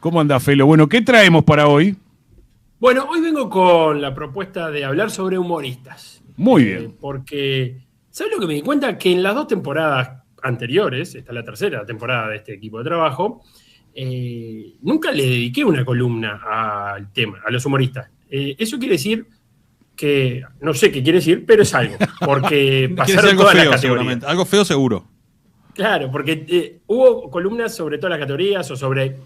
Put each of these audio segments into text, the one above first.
¿Cómo anda, Felo? Bueno, ¿qué traemos para hoy? Bueno, hoy vengo con la propuesta de hablar sobre humoristas. Muy bien. Porque, ¿sabes lo que me di cuenta? Que en las 2 temporadas anteriores, esta es la tercera temporada de este equipo de trabajo, nunca le dediqué una columna al tema, a los humoristas. Eso quiere decir que, no sé qué quiere decir, pero es algo. Porque pasaron algo todas las feo, categorías. seguramente. Algo feo seguro. Claro, porque hubo columnas sobre todas las categorías o sobre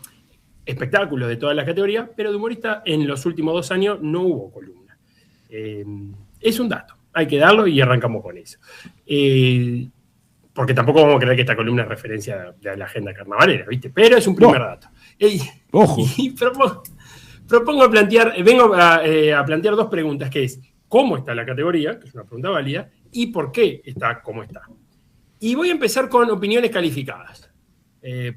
espectáculos de todas las categorías, pero de humorista en los últimos 2 años no hubo columna. Es un dato, hay que darlo y arrancamos con eso. Porque tampoco vamos a creer que esta columna es referencia de la agenda carnavalera, ¿viste? Pero es un primer dato. Ojo. Y propongo vengo a plantear 2 preguntas, que es ¿cómo está la categoría? Que es una pregunta válida, y ¿por qué está como está? Y voy a empezar con opiniones calificadas.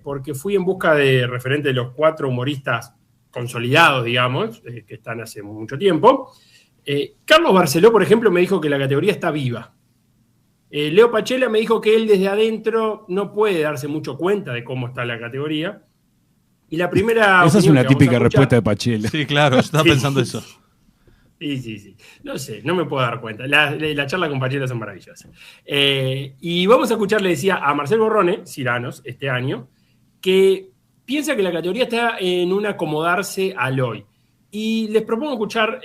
Porque fui en busca de referente de los 4 humoristas consolidados, digamos, que están hace mucho tiempo. Carlos Barceló, por ejemplo, me dijo que la categoría está viva. Leo Pachela me dijo que él desde adentro no puede darse mucho cuenta de cómo está la categoría. Y la primera... Esa es una típica respuesta de Pachela. Sí, claro, yo estaba pensando eso. Sí. No sé, no me puedo dar cuenta. La charla con Pachela son maravillosas. Y vamos a escuchar, le decía, a Marcel Borrone, Ciranos, este año, que piensa que la categoría está en un acomodarse al hoy. Y les propongo escuchar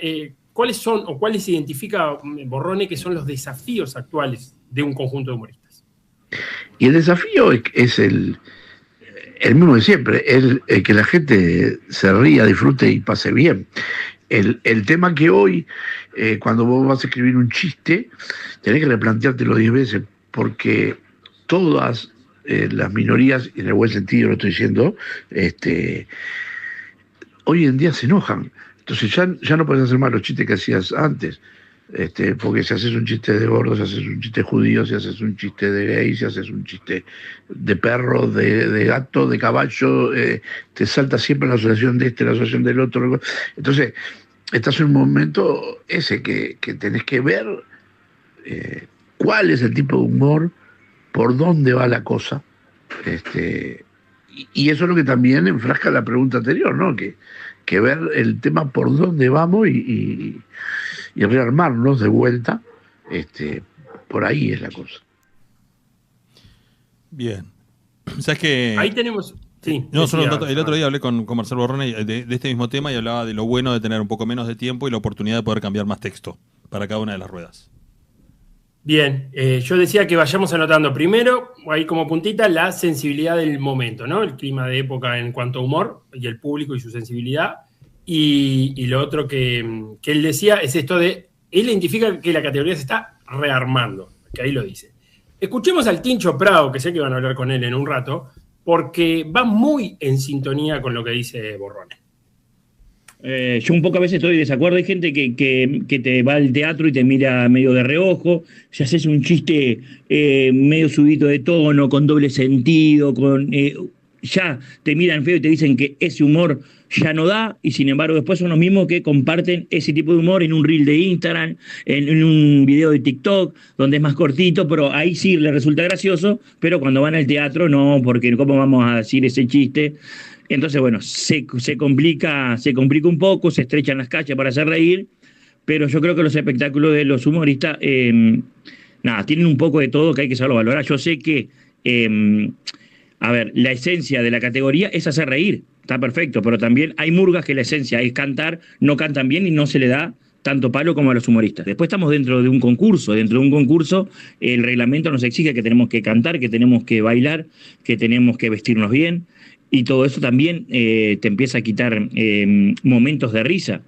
cuáles son o cuáles identifica Borrone que son los desafíos actuales de un conjunto de humoristas. Y el desafío es el mismo de siempre, el que la gente se ría, disfrute y pase bien. El tema que hoy, cuando vos vas a escribir un chiste, tenés que replanteártelo 10 veces, porque todas las minorías, y en el buen sentido lo estoy diciendo, hoy en día se enojan. Entonces ya no puedes hacer más los chistes que hacías antes. Porque si haces un chiste de gordo, si haces un chiste judío, si haces un chiste de gay, si haces un chiste de perro, de gato, de caballo, te salta siempre la asociación de la asociación del otro. Entonces, estás en un momento ese que tenés que ver cuál es el tipo de humor, por dónde va la cosa. Y eso es lo que también enfrasca la pregunta anterior, ¿no? Que ver el tema por dónde vamos y rearmarnos de vuelta, por ahí es la cosa. Bien. ¿Sabes que ahí tenemos... Sí, no, solo un dato. El otro día hablé con Marcelo Borrone de este mismo tema y hablaba de lo bueno de tener un poco menos de tiempo y la oportunidad de poder cambiar más texto para cada una de las ruedas. Bien, yo decía que vayamos anotando primero, ahí como puntita, la sensibilidad del momento, ¿no? El clima de época en cuanto a humor y el público y su sensibilidad. Y lo otro que él decía es esto de, él identifica que la categoría se está rearmando, que ahí lo dice. Escuchemos al Tincho Prado, que sé que van a hablar con él en un rato, porque va muy en sintonía con lo que dice Borrone. Yo un poco a veces estoy de desacuerdo. Hay gente que te va al teatro y te mira medio de reojo. Si haces un chiste medio subito de tono, con doble sentido, ya te miran feo y te dicen que ese humor ya no da, y sin embargo después son los mismos que comparten ese tipo de humor en un reel de Instagram, en un video de TikTok, donde es más cortito, pero ahí sí le resulta gracioso, pero cuando van al teatro no, porque ¿cómo vamos a decir ese chiste? Entonces, bueno, se complica un poco, se estrechan las calles para hacer reír, pero yo creo que los espectáculos de los humoristas, tienen un poco de todo que hay que saberlo valorar. Yo sé que, la esencia de la categoría es hacer reír, está perfecto, pero también hay murgas que la esencia es cantar, no cantan bien y no se le da tanto palo como a los humoristas. Después estamos dentro de un concurso, el reglamento nos exige que tenemos que cantar, que tenemos que bailar, que tenemos que vestirnos bien, y todo eso también te empieza a quitar momentos de risa.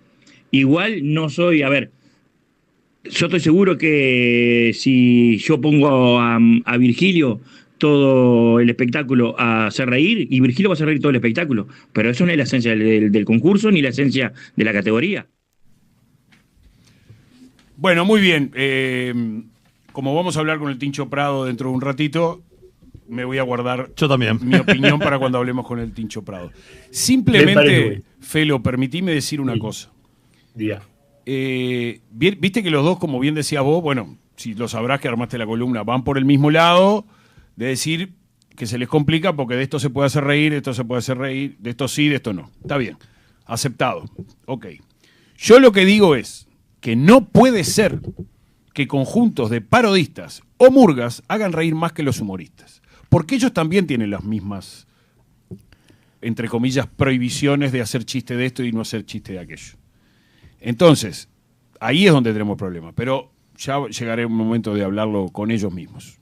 Igual no soy, yo estoy seguro que si yo pongo a Virgilio todo el espectáculo a hacer reír, y Virgilio va a hacer reír todo el espectáculo, pero eso no es la esencia del concurso ni la esencia de la categoría. Bueno, muy bien. Como vamos a hablar con el Tincho Prado dentro de un ratito, me voy a guardar yo también mi opinión para cuando hablemos con el Tincho Prado. Simplemente, Felo, permitime decir una cosa. Diga. Viste que los dos, como bien decías vos, bueno, si lo sabrás que armaste la columna, van por el mismo lado de decir que se les complica porque de esto se puede hacer reír, de esto se puede hacer reír, de esto sí, de esto no. Está bien, aceptado. Ok. Yo lo que digo es que no puede ser que conjuntos de parodistas o murgas hagan reír más que los humoristas. Porque ellos también tienen las mismas, entre comillas, prohibiciones de hacer chiste de esto y no hacer chiste de aquello. Entonces, ahí es donde tenemos problemas. Pero ya llegará un momento de hablarlo con ellos mismos.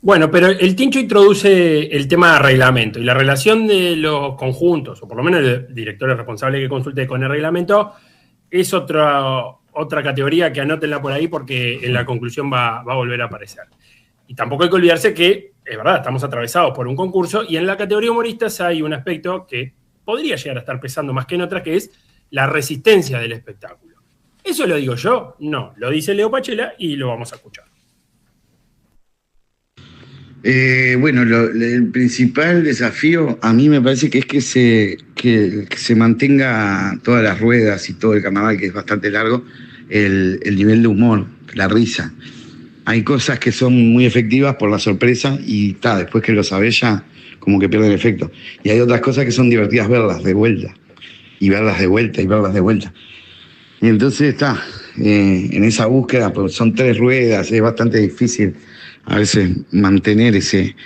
Bueno, pero el Tincho introduce el tema de reglamento y la relación de los conjuntos, o por lo menos el director es responsable que consulte con el reglamento, es otra categoría que anótenla por ahí porque en la conclusión va a volver a aparecer. Y tampoco hay que olvidarse que, es verdad, estamos atravesados por un concurso y en la categoría humoristas hay un aspecto que podría llegar a estar pesando más que en otras, que es la resistencia del espectáculo. ¿Eso lo digo yo? No, lo dice Leo Pachela y lo vamos a escuchar. Bueno, el principal desafío a mí me parece que es que se mantenga todas las ruedas y todo el carnaval, que es bastante largo, el nivel de humor, la risa. Hay cosas que son muy efectivas por la sorpresa y después que lo sabés ya como que pierde el efecto. Y hay otras cosas que son divertidas verlas de vuelta, y verlas de vuelta, y verlas de vuelta. Y entonces en esa búsqueda, pues son 3 ruedas, es bastante difícil a veces mantener ese...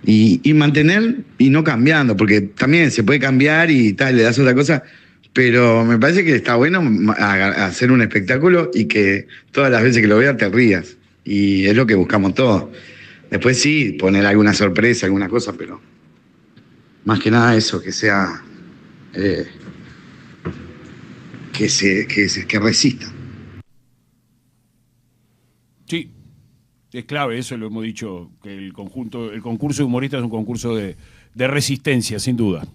Y mantener y no cambiando, porque también se puede cambiar y le das otra cosa, pero me parece que está bueno hacer un espectáculo y que todas las veces que lo veas te rías. Y es lo que buscamos todos. Después sí, poner alguna sorpresa, alguna cosa, pero más que nada eso, que sea... que resista. Sí, es clave, eso lo hemos dicho, que el concurso de humoristas es un concurso de resistencia, sin duda.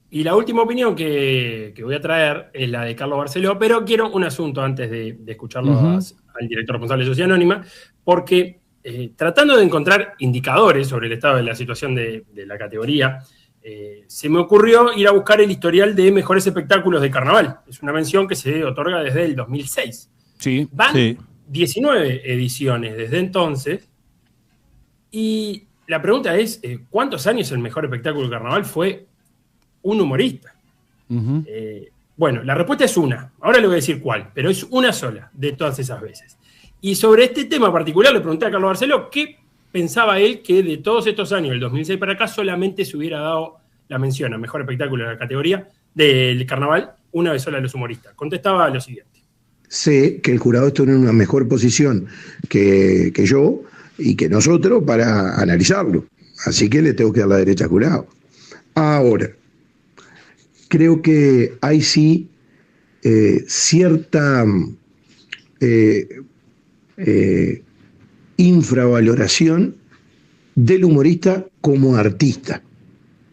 Y la última opinión que voy a traer es la de Carlos Barceló, pero quiero un asunto antes de escucharlo al director responsable de Sociedad Anónima, porque tratando de encontrar indicadores sobre el estado de la situación de la categoría, se me ocurrió ir a buscar el historial de mejores espectáculos de carnaval. Es una mención que se otorga desde el 2006. Sí, Van sí. 19 ediciones desde entonces. Y la pregunta es, ¿cuántos años el mejor espectáculo de carnaval fue un humorista? Uh-huh. Bueno, la respuesta es una. Ahora le voy a decir cuál, pero es una sola de todas esas veces. Y sobre este tema particular le pregunté a Carlos Barceló qué pensaba él que de todos estos años, del 2006 para acá, solamente se hubiera dado la mención a mejor espectáculo de la categoría del carnaval una vez sola a los humoristas. Contestaba lo siguiente. Sé que el jurado está en una mejor posición que yo y que nosotros para analizarlo. Así que le tengo que dar la derecha al jurado. Ahora, creo que hay sí cierta infravaloración del humorista como artista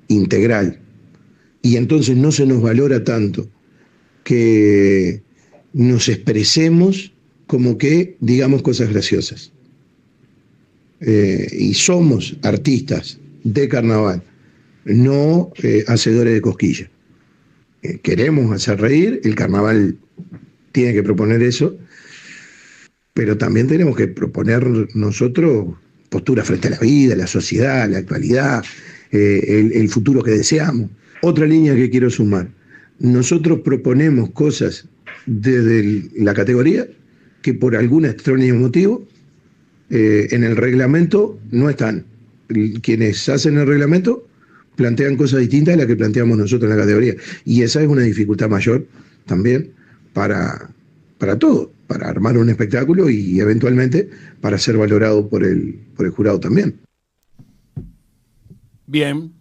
integral. Y entonces no se nos valora tanto que nos expresemos como que digamos cosas graciosas. Y somos artistas de carnaval, no hacedores de cosquillas. Queremos hacer reír, el carnaval tiene que proponer eso, pero también tenemos que proponer nosotros posturas frente a la vida, la sociedad, la actualidad, el futuro que deseamos. Otra línea que quiero sumar, nosotros proponemos cosas desde la categoría que por algún extraño motivo en el reglamento no están. Quienes hacen el reglamento plantean cosas distintas a las que planteamos nosotros en la categoría. Y esa es una dificultad mayor también para todo, para armar un espectáculo y eventualmente para ser valorado por el jurado también. Bien.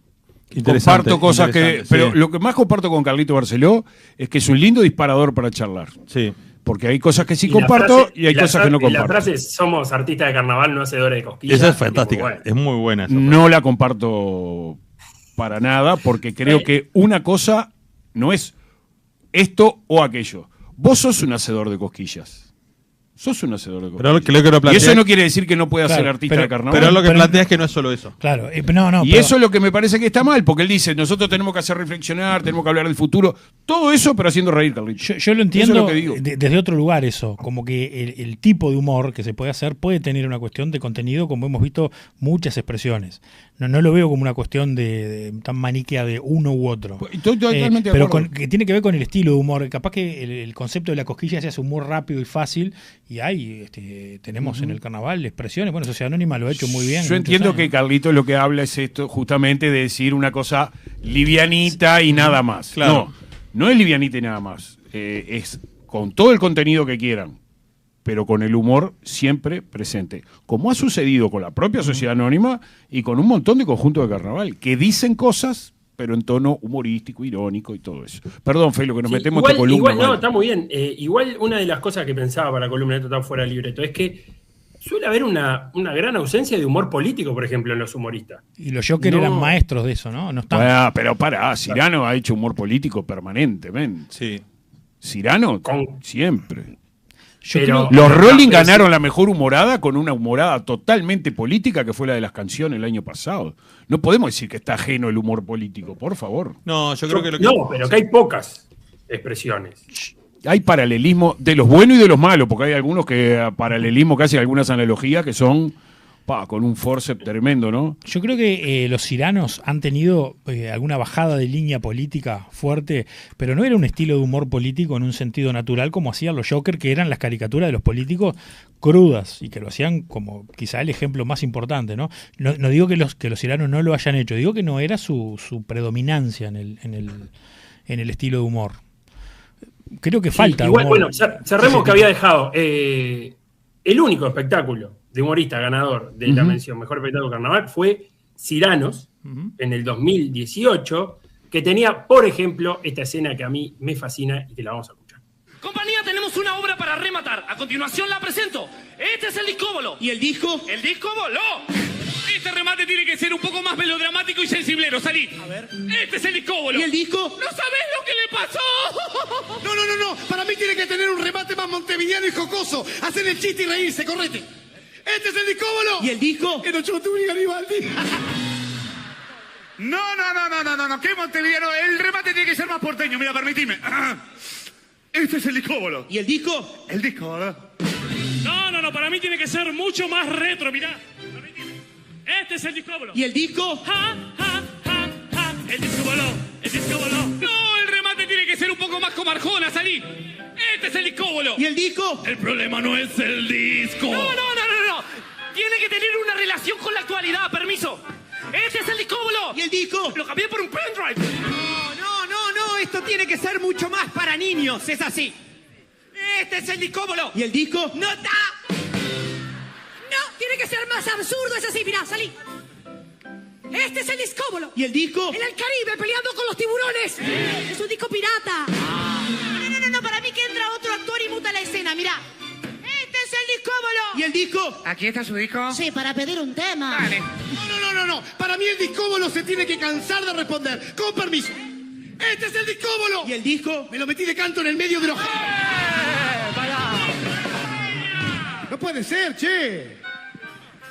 Interesante, Comparto cosas que... Pero sí. lo que más comparto con Carlito Barceló es que es un lindo disparador para charlar. Sí. Porque hay cosas que sí Y comparto y hay cosas que no comparto. La frase somos artistas de carnaval, no hacedores de cosquillas. Esa es fantástica, Bueno. es muy buena. Esa No la comparto para nada porque creo que una cosa no es esto o aquello. Vos sos un hacedor de cosquillas. Sos un hacedor de Pero cosquillas. creo que lo Y plantea, eso no quiere decir que no pueda Claro, ser artista pero- de carnaval. pero lo que pero- plantea es que no es solo eso. Claro, no, Y pero- eso es lo que me parece que está mal, porque él dice, nosotros tenemos que hacer reflexionar, tenemos que hablar del futuro, todo eso, pero haciendo reír, Carlitos. Yo lo entiendo Eso es lo que digo. desde otro lugar eso, como que el tipo de humor que se puede hacer puede tener una cuestión de contenido, como hemos visto muchas expresiones. No lo veo como una cuestión de tan maniquea de uno u otro. Estoy totalmente de pero acuerdo. que tiene que ver con el estilo de humor. Capaz que el concepto de la cosquilla se hace humor rápido y fácil, y hay, tenemos en el carnaval expresiones. Bueno, Sociedad Anónima lo ha hecho muy bien. Yo entiendo que Carlitos lo que habla es esto, justamente de decir una cosa livianita y nada más. Claro. No es livianita y nada más. Es con todo el contenido que quieran, pero con el humor siempre presente. Como ha sucedido con la propia Sociedad Anónima y con un montón de conjuntos de carnaval, que dicen cosas, pero en tono humorístico, irónico y todo eso. Perdón, Felo, que nos Sí, metemos en igual, tu columna. igual, no, mal. está muy bien. Igual una de las cosas que pensaba para la columna, esto está fuera del libreto, es que suele haber una gran ausencia de humor político, por ejemplo, en los humoristas. Y los Joker No. eran maestros de eso, ¿no? No están. Ah, pero pará, Cirano ha hecho humor político permanentemente. Sí. Cirano, Con- siempre. Yo pero- creo- Los No, Rolling pero ganaron sí. la mejor humorada con una humorada totalmente política que fue la de las canciones el año pasado. No podemos decir que está ajeno el humor político, por favor. No, yo creo que lo que. No, pero que hay pocas expresiones. Hay paralelismo de los buenos y de los malos, porque hay algunos que paralelismo que hacen algunas analogías que son con un forceps tremendo, ¿no? Yo creo que los Ciranos han tenido alguna bajada de línea política fuerte, pero no era un estilo de humor político en un sentido natural como hacían los Joker, que eran las caricaturas de los políticos crudas y que lo hacían como quizá el ejemplo más importante, ¿no? No digo que los Ciranos no lo hayan hecho, digo que no era su predominancia en el estilo de humor. Creo que falta. Sí, igual, humor. bueno, cerremos que había dejado el único espectáculo de humorista ganador de la mención Mejor Espectáculo Carnaval fue Ciranos en el 2018, que tenía, por ejemplo, esta escena que a mí me fascina y que la vamos a escuchar. Compañía, tenemos una obra para rematar. A continuación la presento. Este es el discóbolo. ¿Y el disco? ¡El discóbolo! Este remate tiene que ser un poco más melodramático y sensiblero. Salí. A ver. Este es el discóbolo. ¿Y el disco? ¿No sabés lo que le pasó? No. Para mí tiene que tener un remate más montevideano y jocoso. Hacer el chiste y reírse, correte. Este es el discóbolo. ¿Y el disco? Que no Chotubi Garibaldi. No. ¿Qué montevideano? El remate tiene que ser más porteño. Mira, permitime. Este es el discóbolo. ¿Y el disco? El disco, ¿verdad? No. Para mí tiene que ser mucho más retro. Mirá. Permitime. Este es el discóbolo. ¿Y el disco? Ja. El discóbolo. No, el remate tiene que ser un poco más como Arjona. Salí. Este es el discóbolo. ¿Y el disco? El problema no es el disco. No. Tiene que tener una relación con la actualidad. Permiso. Este es el discóbolo. ¿Y el disco? Lo cambié por un pendrive. No. Esto tiene que ser mucho más para niños. Es así. Este es el discóbolo. ¿Y el disco? ¡No está! No, tiene que ser más absurdo, es así, mirá, salí. Este es el discóbolo. ¿Y el disco? En el Caribe peleando con los tiburones. Es un disco pirata. No, para mí que entra otro actor y muta la escena, mirá. Este es el discóbolo. ¿Y el disco? Aquí está su disco. Sí, para pedir un tema. Dale. No. Para mí el discóbolo se tiene que cansar de responder. Con permiso. Este es el discóbolo. ¿Y el disco? Me lo metí de canto en el medio de los... No puede ser, che.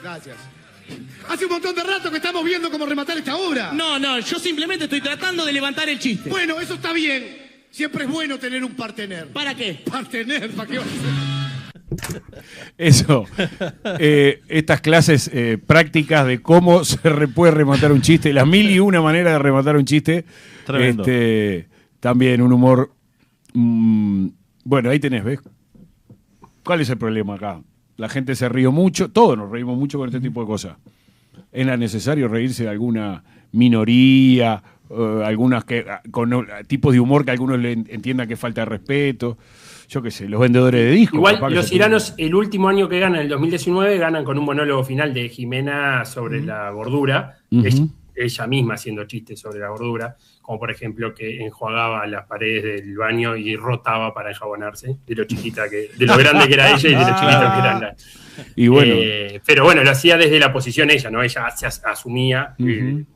Gracias. Hace un montón de rato que estamos viendo cómo rematar esta obra. No, yo simplemente estoy tratando de levantar el chiste. Bueno, eso está bien. Siempre es bueno tener un partener. ¿Para qué? Partener, ¿para qué va a ser? Eso. Estas clases prácticas de cómo se puede rematar un chiste, las 1001 maneras de rematar un chiste. Tremendo. También un humor. Bueno, ahí tenés, ¿ves? ¿Cuál es el problema acá? La gente se rió mucho, todos nos reímos mucho con este tipo de cosas. ¿Era necesario reírse de alguna minoría, algunas que con tipos de humor que algunos le entiendan que es falta de respeto? Yo qué sé, los vendedores de discos. Igual capaz que los se Ciranos, el último año que ganan, el 2019, ganan con un monólogo final de Jimena sobre la gordura. Ella misma haciendo chistes sobre la gordura, como por ejemplo que enjuagaba las paredes del baño y rotaba para enjabonarse, de lo chiquita de lo grande que era ella y de lo chiquita que era la. Y bueno. Pero bueno, lo hacía desde la posición ella, ¿no? Ella se asumía,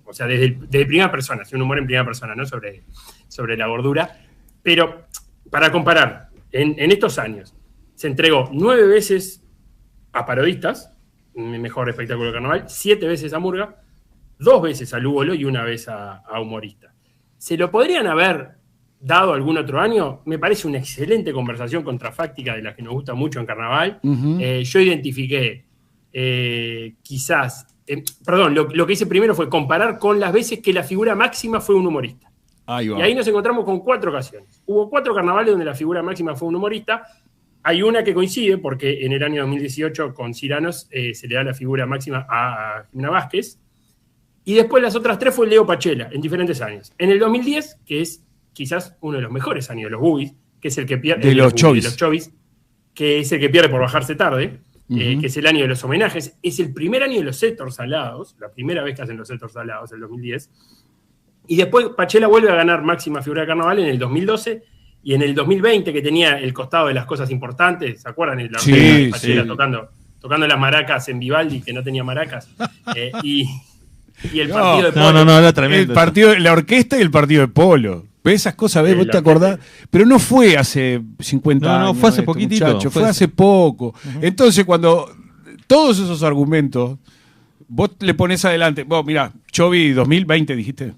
o sea, desde primera persona, hacía un humor en primera persona, ¿no? Sobre la gordura. Pero para comparar, en estos años, se entregó 9 veces a parodistas, mejor espectáculo de carnaval, 7 veces a Murga, 2 veces a Lúgolo y 1 vez a humorista. ¿Se lo podrían haber dado algún otro año? Me parece una excelente conversación contrafáctica de las que nos gusta mucho en carnaval. Yo identifiqué lo que hice primero fue comparar con las veces que la figura máxima fue un humorista. Ahí va. Y ahí nos encontramos con 4 ocasiones. Hubo 4 carnavales donde la figura máxima fue un humorista. Hay una que coincide porque en el año 2018 con Ciranos se le da la figura máxima a Jimena Vázquez. Y después las otras 3 fue Leo Pachela, en diferentes años. En el 2010, que es quizás uno de los mejores años de los Boogies, que es el que pierde... De los Chovis, que es el que pierde por bajarse tarde, que es el año de los homenajes. Es el primer año de los Héctor Salados, la primera vez que hacen los Héctor Salados, el 2010. Y después Pachela vuelve a ganar máxima figura de carnaval en el 2012 y en el 2020, que tenía el costado de las cosas importantes. ¿Se acuerdan? La orquesta de Pachela tocando las maracas en Vivaldi, que no tenía maracas. Y el partido de polo. No, era tremendo. El partido, la orquesta y el partido de polo. Esas cosas, ¿vos te acordás? Pero no fue hace 50 años. No, fue hace poquitito. Muchacho, fue hace poco. Entonces, cuando todos esos argumentos, vos le pones adelante. Vos, mirá, Chovi 2020, dijiste.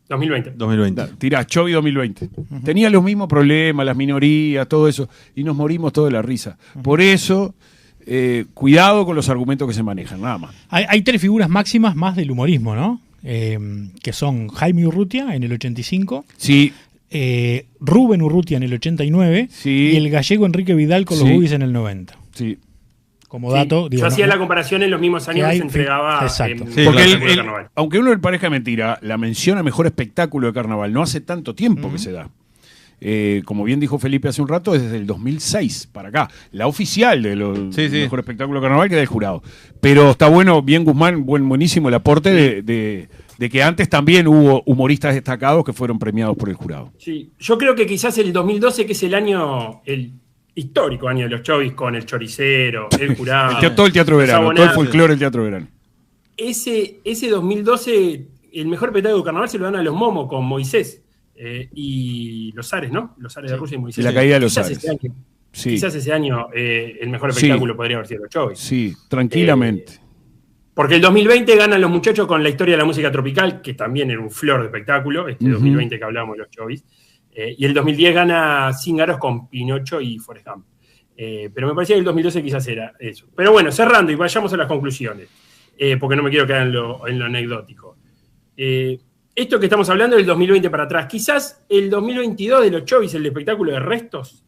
2020. Tirás, Chovi 2020. Tenía los mismos problemas, las minorías, todo eso. Y nos morimos todos de la risa. Por eso, cuidado con los argumentos que se manejan, nada más. Hay 3 figuras máximas más del humorismo, ¿no? Que son Jaime Urrutia en el 85, sí. Rubén Urrutia en el 89 sí. y el gallego Enrique Vidal con los Boogies en el 90. Sí. Como dato, yo hacía la comparación en los mismos años que se entregaba. Exacto. Porque aunque a uno le parezca mentira, la mención a mejor espectáculo de carnaval no hace tanto tiempo que se da. Como bien dijo Felipe hace un rato, desde el 2006 para acá. La oficial de los mejor espectáculo de carnaval que del jurado. Pero está bueno, bien Guzmán, buenísimo el aporte de que antes también hubo humoristas destacados que fueron premiados por el jurado. Sí, yo creo que quizás el 2012, que es el histórico año de los Chovis, con el choricero, el jurado. Todo el teatro verano, todo el folclore del teatro verano. Ese 2012, el mejor espectáculo de carnaval se lo dan a los Momo con Moisés. Y los Ares, ¿no? Los Ares de Rusia y Moisés. Y la caída de los Ares. Quizás ese año el mejor espectáculo podría haber sido los Chovis. Sí, tranquilamente. Porque el 2020 ganan los muchachos con la historia de la música tropical, que también era un flor de espectáculo, 2020 que hablábamos de los Chovis. Y el 2010 gana Cíngaros con Pinocho y Forrest Gump. Pero me parecía que el 2012 quizás era eso. Pero bueno, cerrando y vayamos a las conclusiones, porque no me quiero quedar en lo anecdótico. Esto que estamos hablando es del 2020 para atrás. Quizás el 2022 de los Chovis, el espectáculo de Restos,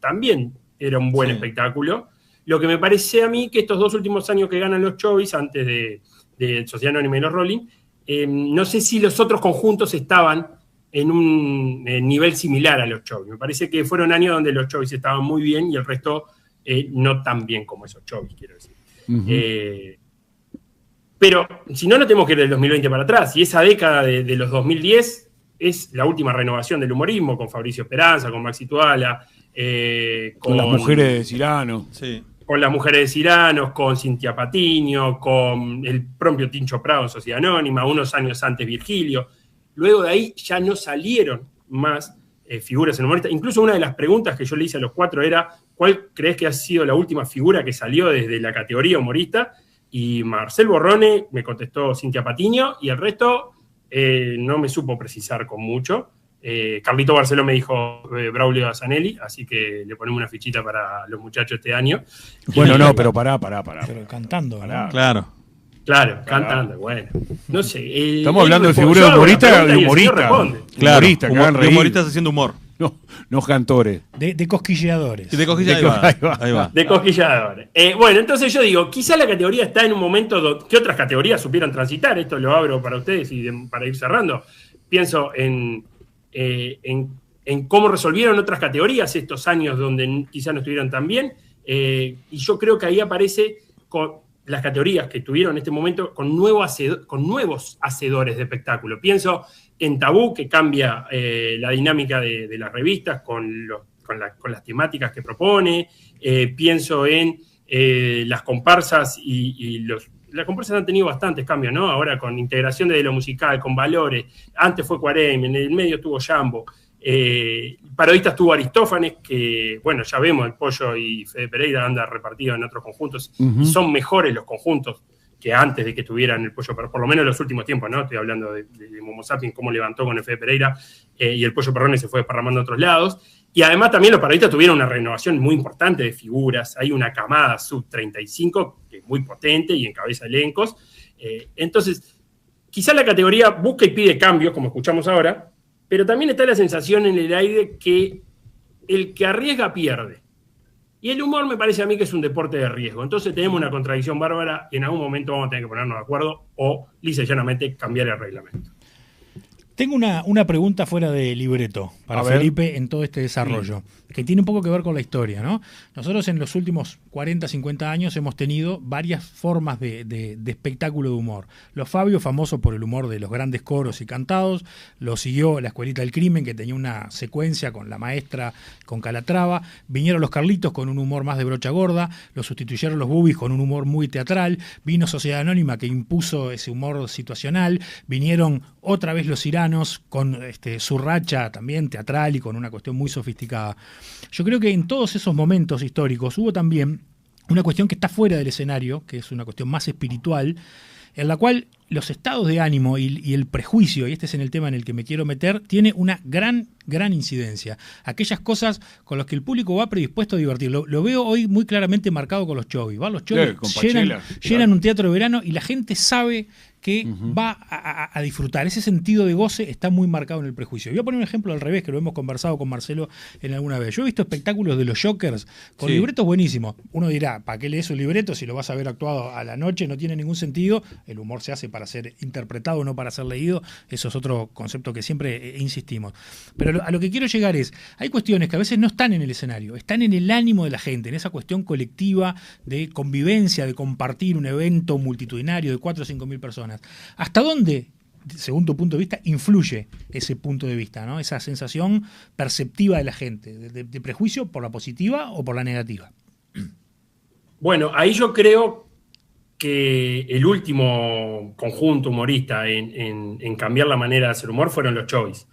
también era un buen espectáculo. Lo que me parece a mí que estos 2 últimos años que ganan los Chovis, antes de Sociedad Anónima y los Rolling, no sé si los otros conjuntos estaban en un nivel similar a los Chovis. Me parece que fueron años donde los Chovis estaban muy bien y el resto no tan bien como esos Chovis, quiero decir. Pero si no tenemos que ir del 2020 para atrás. Y esa década de los 2010 es la última renovación del humorismo, con Fabricio Esperanza, con Maxi Tuala, con las mujeres de Cirano. Sí. Con las mujeres de Ciranos, con Cintia Patiño, con el propio Tincho Prado en Sociedad Anónima, unos años antes Virgilio. Luego de ahí ya no salieron más figuras en humorista. Incluso una de las preguntas que yo le hice a los 4 era: ¿cuál crees que ha sido la última figura que salió desde la categoría humorista? Y Marcel Borrone me contestó Cintia Patiño, y el resto no me supo precisar con mucho. Carlito Barceló me dijo Braulio Zanelli, así que le ponemos una fichita para los muchachos este año. Bueno, pero pará. Pero cantando, ¿no? Claro, cantando, bueno. No sé. Estamos hablando de figura de humorista o de humorista. Claro, humoristas haciendo humor. No cantores. De cosquilleadores. De cosquilladores. Ahí va. De cosquilladores. Bueno, entonces yo digo, quizá la categoría está en un momento que otras categorías supieron transitar. Esto lo abro para ustedes y para ir cerrando. Pienso en cómo resolvieron otras categorías estos años donde quizá no estuvieron tan bien. Y yo creo que ahí aparece con las categorías que tuvieron en este momento con nuevos hacedores de espectáculo. Pienso en Tabú, que cambia la dinámica de las revistas con las temáticas que propone. Pienso en las comparsas las comparsas han tenido bastantes cambios, ¿no? Ahora con integración de lo musical, con valores. Antes fue Cuarem, en el medio estuvo Jambo. Parodista estuvo Aristófanes, que, bueno, ya vemos, el Pollo y Fede Pereira anda repartido en otros conjuntos, y son mejores los conjuntos que antes de que tuvieran el Pollo Perrone, por lo menos en los últimos tiempos, ¿no? Estoy hablando de Momo Sapiens, cómo levantó con el Fede Pereira, y el Pollo Perrone se fue desparramando a otros lados. Y además también los parodistas tuvieron una renovación muy importante de figuras. Hay una camada sub-35 que es muy potente y encabeza elencos. Entonces, quizá la categoría busca y pide cambios, como escuchamos ahora, pero también está la sensación en el aire que el que arriesga pierde. Y el humor me parece a mí que es un deporte de riesgo. Entonces tenemos una contradicción bárbara y en algún momento vamos a tener que ponernos de acuerdo o, lisa y llanamente, cambiar el reglamento. Tengo una pregunta fuera de libreto para Felipe en todo este desarrollo, que tiene un poco que ver con la historia, ¿no? Nosotros en los últimos 40, 50 años hemos tenido varias formas de espectáculo de humor. Los Fabio, famosos por el humor de los grandes coros y cantados, lo siguió la Escuelita del Crimen, que tenía una secuencia con la maestra, con Calatrava, vinieron los Carlitos con un humor más de brocha gorda, lo sustituyeron los Bubis con un humor muy teatral, vino Sociedad Anónima que impuso ese humor situacional, vinieron otra vez los Iranos con su racha también teatral y con una cuestión muy sofisticada. Yo creo que en todos esos momentos históricos hubo también una cuestión que está fuera del escenario, que es una cuestión más espiritual, en la cual los estados de ánimo y el prejuicio, y este es en el tema en el que me quiero meter, tiene una gran incidencia. Aquellas cosas con las que el público va predispuesto a divertir. Lo veo hoy muy claramente marcado con los chovis. Los chovis llenan un teatro de verano y la gente sabe que va a disfrutar. Ese sentido de goce está muy marcado en el prejuicio. Voy a poner un ejemplo al revés, que lo hemos conversado con Marcelo en alguna vez. Yo he visto espectáculos de los Jokers con libretos buenísimos. Uno dirá, ¿para qué lees un libreto si lo vas a ver actuado a la noche? No tiene ningún sentido. El humor se hace para ser interpretado, no para ser leído. Eso es otro concepto que siempre insistimos. Pero a lo que quiero llegar es, hay cuestiones que a veces no están en el escenario, están en el ánimo de la gente, en esa cuestión colectiva de convivencia, de compartir un evento multitudinario de 4 o 5 mil personas. ¿Hasta dónde, según tu punto de vista, influye ese punto de vista, ¿no? Esa sensación perceptiva de la gente, de prejuicio por la positiva o por la negativa? Bueno, ahí yo creo que el último conjunto humorista en cambiar la manera de hacer humor fueron los Chovis.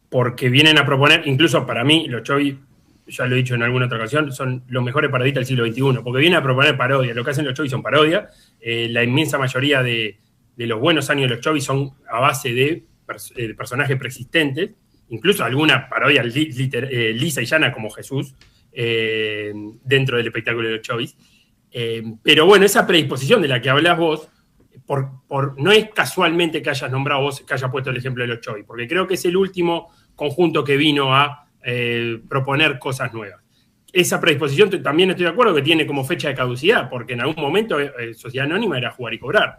Porque vienen a proponer, incluso para mí, los Chovis, ya lo he dicho en alguna otra ocasión, son los mejores parodistas del siglo XXI, porque vienen a proponer parodia. Lo que hacen los Chovis son parodia. La inmensa mayoría de los buenos años de los Chovis son a base de personajes preexistentes, incluso alguna parodia lisa y llana como Jesús, dentro del espectáculo de los Chovis. Pero bueno, esa predisposición de la que hablas vos, no es casualmente que hayas nombrado vos, que hayas puesto el ejemplo de los Chovis, porque creo que es el último conjunto que vino a proponer cosas nuevas. Esa predisposición también estoy de acuerdo que tiene como fecha de caducidad, porque en algún momento Sociedad Anónima era jugar y cobrar.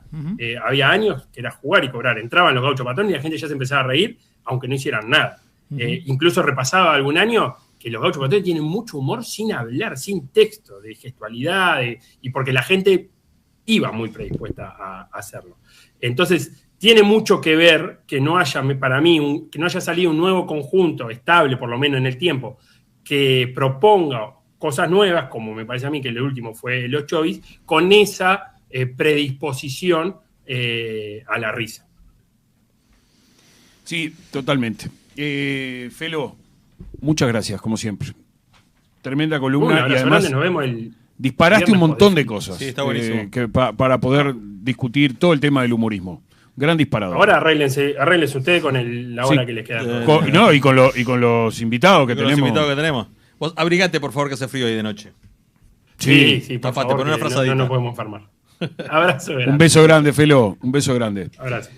Había años que era jugar y cobrar. Entraban los Gauchos Patrones y la gente ya se empezaba a reír, aunque no hicieran nada. Incluso repasaba algún año que los Gauchos Patrones tienen mucho humor sin hablar, sin texto, de gestualidad, y porque la gente iba muy predispuesta a hacerlo. Entonces, tiene mucho que ver que no haya, para mí, que no haya salido un nuevo conjunto estable, por lo menos en el tiempo, que proponga cosas nuevas, como me parece a mí que el último fue los Chovis, con esa predisposición a la risa. Sí, totalmente. Felo, muchas gracias, como siempre. Tremenda columna. Y además nos vemos el disparaste un montón de cosas. Sí, está buenísimo. Para poder discutir todo el tema del humorismo. Gran disparador. Ahora arréglense ustedes con la hora que les queda. Y con los invitados que tenemos. Vos abrigate, por favor, que hace frío ahí de noche. Sí, por favor, favor, pon una frazadita. No nos podemos enfermar. Abrazo grande. Un beso grande, Felo. Un beso grande. Abrazo.